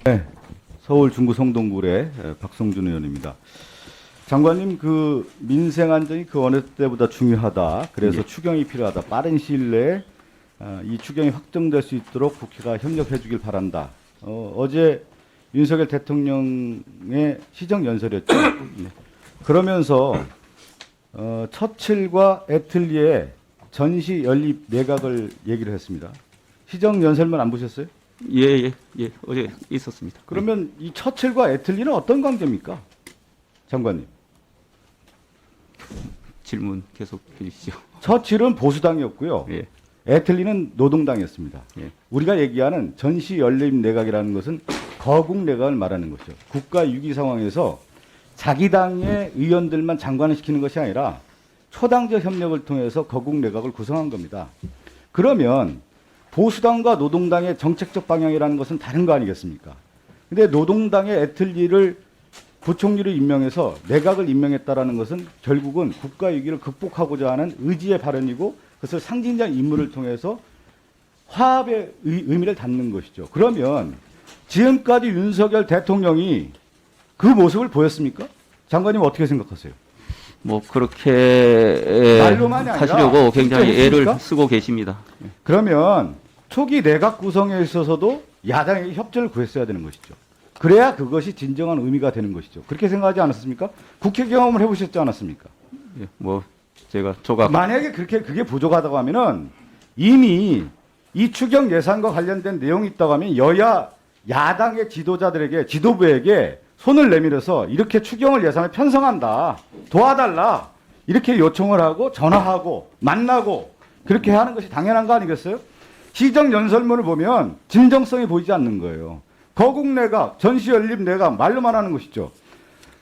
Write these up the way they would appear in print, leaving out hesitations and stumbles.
네, 서울 중구 성동구의 박성준 의원입니다. 장관님, 그 민생 안정이 그 어느 때보다 중요하다. 그래서 예. 추경이 필요하다. 빠른 시일 내에 이 추경이 확정될 수 있도록 국회가 협력해 주길 바란다. 어제 윤석열 대통령의 시정연설이었죠. 네. 그러면서 처칠과 애틀리에 전시 연립 내각을 얘기를 했습니다. 시정연설만 안 보셨어요? 예. 어제 있었습니다. 그러면 이 처칠과 애틀리는 어떤 관계입니까? 장관님. 질문 계속 해주시죠. 처칠은 보수당이었고요. 예. 애틀리는 노동당이었습니다. 예. 우리가 얘기하는 전시 연립 내각이라는 것은 거국 내각을 말하는 것이죠. 국가 위기 상황에서 자기 당의 의원들만 장관을 시키는 것이 아니라 초당적 협력을 통해서 거국 내각을 구성한 겁니다. 그러면 보수당과 노동당의 정책적 방향이라는 것은 다른 거 아니겠습니까? 근데 노동당의 애틀리를 부총리를 임명해서 내각을 임명했다라는 것은 결국은 국가 위기를 극복하고자 하는 의지의 발현이고 그것을 상징적 인물을 통해서 화합의 의미를 담는 것이죠. 그러면 지금까지 윤석열 대통령이 그 모습을 보였습니까? 장관님 어떻게 생각하세요? 뭐 그렇게 말로만이 아니라 하시려고 굉장히 실제 했습니까? 애를 쓰고 계십니다. 그러면 초기 내각 구성에 있어서도 야당의 협조를 구했어야 되는 것이죠. 그래야 그것이 진정한 의미가 되는 것이죠. 그렇게 생각하지 않았습니까? 국회 경험을 해보셨지 않았습니까? 예, 뭐 제가 조각 만약에 그게 부족하다고 하면은 이미 이 추경 예산과 관련된 내용이 있다고 하면 여야 야당의 지도자들에게 지도부에게 손을 내밀어서 이렇게 추경을 예산을 편성한다, 도와달라 이렇게 요청을 하고 전화하고 만나고 그렇게 하는 것이 당연한 거 아니겠어요? 시정연설문을 보면 진정성이 보이지 않는 거예요. 거국 내각, 전시연립 내각 말로만 하는 것이죠.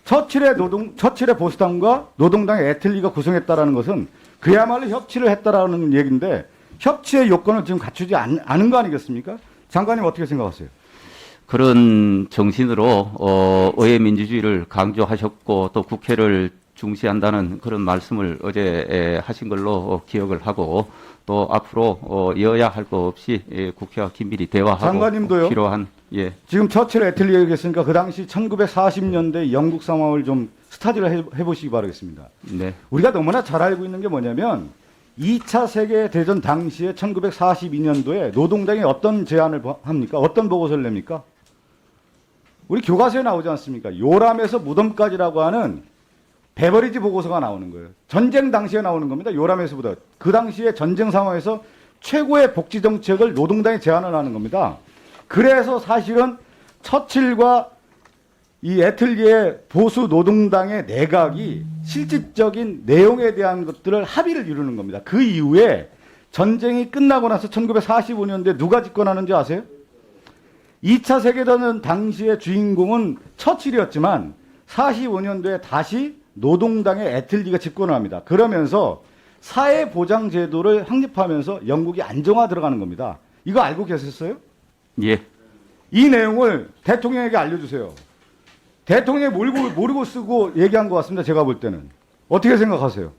처칠의 보수당과 노동당의 애틀리가 구성했다라는 것은 그야말로 협치를 했다라는 얘기인데 협치의 요건을 지금 갖추지 않은 거 아니겠습니까? 장관님 어떻게 생각하세요? 그런 정신으로 의회 민주주의를 강조하셨고 또 국회를 중시한다는 그런 말씀을 어제 하신 걸로 기억을 하고 또 앞으로 여야 할 거 없이 국회와 긴밀히 대화하고 장관님도요? 필요한 지금 처칠 애틀리 얘기했으니까 그 당시 1940년대 영국 상황을 좀 스타디를 해보시기 바라겠습니다. 네. 우리가 너무나 잘 알고 있는 게 뭐냐면 2차 세계대전 당시에 1942년도에 노동당이 어떤 제안을 합니까? 어떤 보고서를 냅니까? 우리 교과서에 나오지 않습니까? 요람에서 무덤까지라고 하는 베버리지 보고서가 나오는 거예요. 전쟁 당시에 나오는 겁니다. 요람에서보다. 그 당시에 전쟁 상황에서 최고의 복지 정책을 노동당이 제안을 하는 겁니다. 그래서 사실은 처칠과 이 애틀리의 보수 노동당의 내각이 실질적인 내용에 대한 것들을 합의를 이루는 겁니다. 그 이후에 전쟁이 끝나고 나서 1945년도에 누가 집권하는지 아세요? 2차 세계대전 당시의 주인공은 처칠이었지만 45년도에 다시 노동당의 애틀리가 집권을 합니다. 그러면서 사회보장제도를 확립하면서 영국이 안정화 들어가는 겁니다. 이거 알고 계셨어요? 예. 이 내용을 대통령에게 알려주세요. 대통령이 모르고 쓰고 얘기한 것 같습니다. 제가 볼 때는. 어떻게 생각하세요?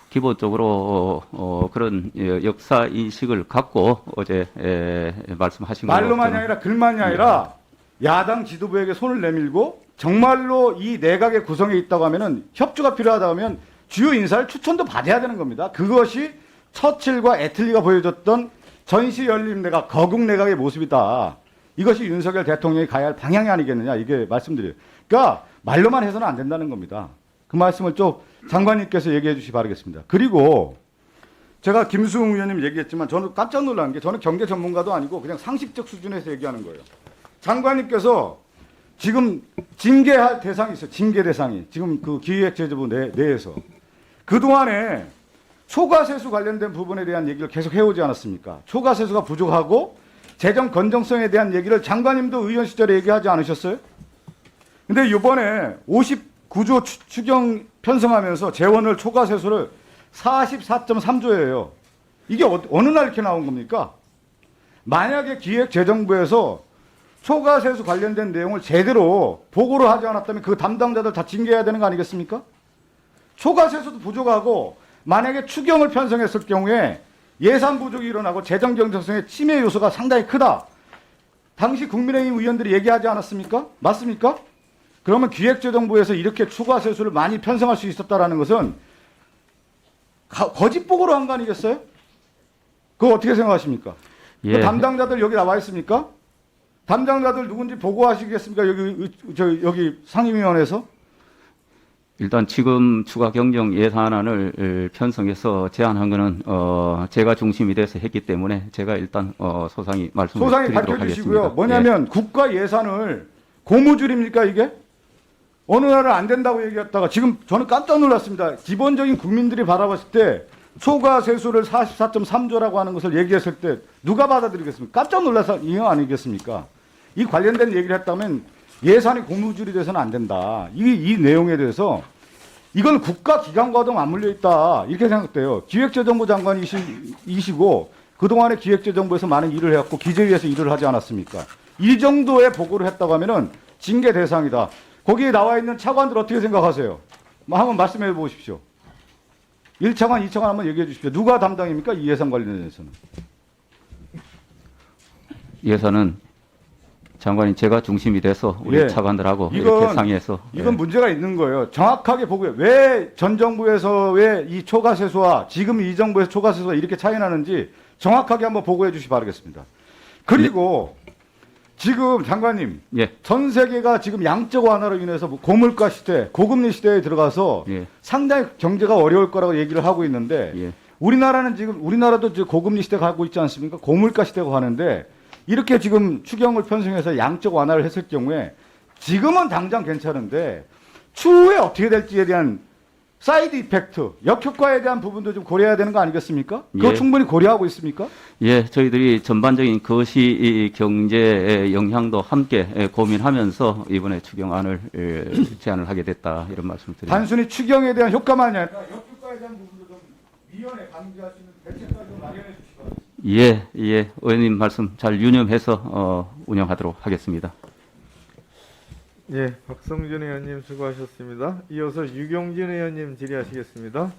기본적으로 그런 역사 인식을 갖고 어제 말씀하신 걸로 말로만이 저는 아니라 글만이 아니라 야당 지도부에게 손을 내밀고 정말로 이 내각의 구성에 있다고 하면은 협조가 필요하다 하면 주요 인사를 추천도 받아야 되는 겁니다. 그것이 처칠과 애틀리가 보여줬던 전시연립 내각, 거국 내각의 모습이다. 이것이 윤석열 대통령이 가야 할 방향이 아니겠느냐 이게 말씀드려요. 그러니까 말로만 해서는 안 된다는 겁니다. 그 말씀을 좀 장관님께서 얘기해 주시기 바라겠습니다. 그리고 제가 김수웅 의원님 얘기했지만 저는 깜짝 놀란 게 저는 경제 전문가도 아니고 그냥 상식적 수준에서 얘기하는 거예요. 장관님께서 지금 징계할 대상이 있어요. 징계 대상이. 지금 그 기획재정부 내에서. 그동안에 초과세수 관련된 부분에 대한 얘기를 계속 해오지 않았습니까? 초과세수가 부족하고 재정 건정성에 대한 얘기를 장관님도 의원 시절에 얘기하지 않으셨어요? 근데 이번에 59조 추경 편성하면서 재원을 초과세수를 44.3조예요. 이게 어느 날 이렇게 나온 겁니까? 만약에 기획재정부에서 초과세수 관련된 내용을 제대로 보고를 하지 않았다면 그 담당자들 다 징계해야 되는 거 아니겠습니까? 초과세수도 부족하고 만약에 추경을 편성했을 경우에 예산 부족이 일어나고 재정 경제성의 침해 요소가 상당히 크다. 당시 국민의힘 의원들이 얘기하지 않았습니까? 맞습니까? 그러면 기획재정부에서 이렇게 추가 세수를 많이 편성할 수 있었다라는 것은 거짓 보고로 한 거 아니겠어요? 그거 어떻게 생각하십니까? 예. 그 담당자들 여기 나와 있습니까? 담당자들 누군지 보고하시겠습니까? 여기 상임위원회에서? 일단 지금 추가 경정 예산안을 편성해서 제안한 거는 제가 중심이 돼서 했기 때문에 제가 일단 소상히 말씀을 소상히 드리도록 밝혀주시고요. 하겠습니다. 뭐냐면 국가 예산을 고무줄입니까 이게? 어느 날은 안 된다고 얘기했다가 지금 저는 깜짝 놀랐습니다. 기본적인 국민들이 바라봤을 때 초과 세수를 44.3조라고 하는 것을 얘기했을 때 누가 받아들이겠습니까? 깜짝 놀라서 이거 아니겠습니까? 이 관련된 얘기를 했다면 예산이 고무줄이 돼서는 안 된다. 이 내용에 대해서 이건 국가 기관과도 맞물려 있다. 이렇게 생각돼요. 기획재정부 장관이시고 그동안에 기획재정부에서 많은 일을 해왔고 기재위에서 일을 하지 않았습니까? 이 정도의 보고를 했다고 하면은 징계 대상이다. 거기에 나와 있는 차관들 어떻게 생각하세요? 한번 말씀해 보십시오. 1차관, 2차관 한번 얘기해 주십시오. 누가 담당입니까? 이 예산 관련해서는. 예산은 장관님 제가 중심이 돼서 우리 예. 차관들하고 이건- 이렇게 상의해서 이건 문제가 있는 거예요. 정확하게 보고요. 왜 전 정부에서 왜 이 초과세수와 지금 이 정부에서 초과세수가 이렇게 차이 나는지 정확하게 한번 보고해 주시 기 바라겠습니다. 그리고 지금 장관님, 예. 전 세계가 지금 양적 완화로 인해서 뭐 고물가 시대, 고금리 시대에 들어가서 예. 상당히 경제가 어려울 거라고 얘기를 하고 있는데 예. 우리나라는 지금 우리나라도 지금 고금리 시대 가고 있지 않습니까? 고물가 시대가 가는데 이렇게 지금 추경을 편성해서 양적 완화를 했을 경우에 지금은 당장 괜찮은데 추후에 어떻게 될지에 대한 사이드 이펙트, 역효과에 대한 부분도 좀 고려해야 되는 거 아니겠습니까? 그거 예. 충분히 고려하고 있습니까? 예, 저희들이 전반적인 거시 경제의 영향도 함께 고민하면서 이번에 추경안을 제안을 하게 됐다 이런 말씀을 드립니다. 단순히 추경에 대한 효과만이 아니라 역효과에 대한 부분도 좀 위원회 강조할 수 있는 대책까지 좀 마련해 주시기 바랍니다. 예, 예, 의원님 말씀 잘 유념해서 운영하도록 하겠습니다. 예, 박성준 의원님 수고하셨습니다. 이어서 유경진 의원님 질의하시겠습니다.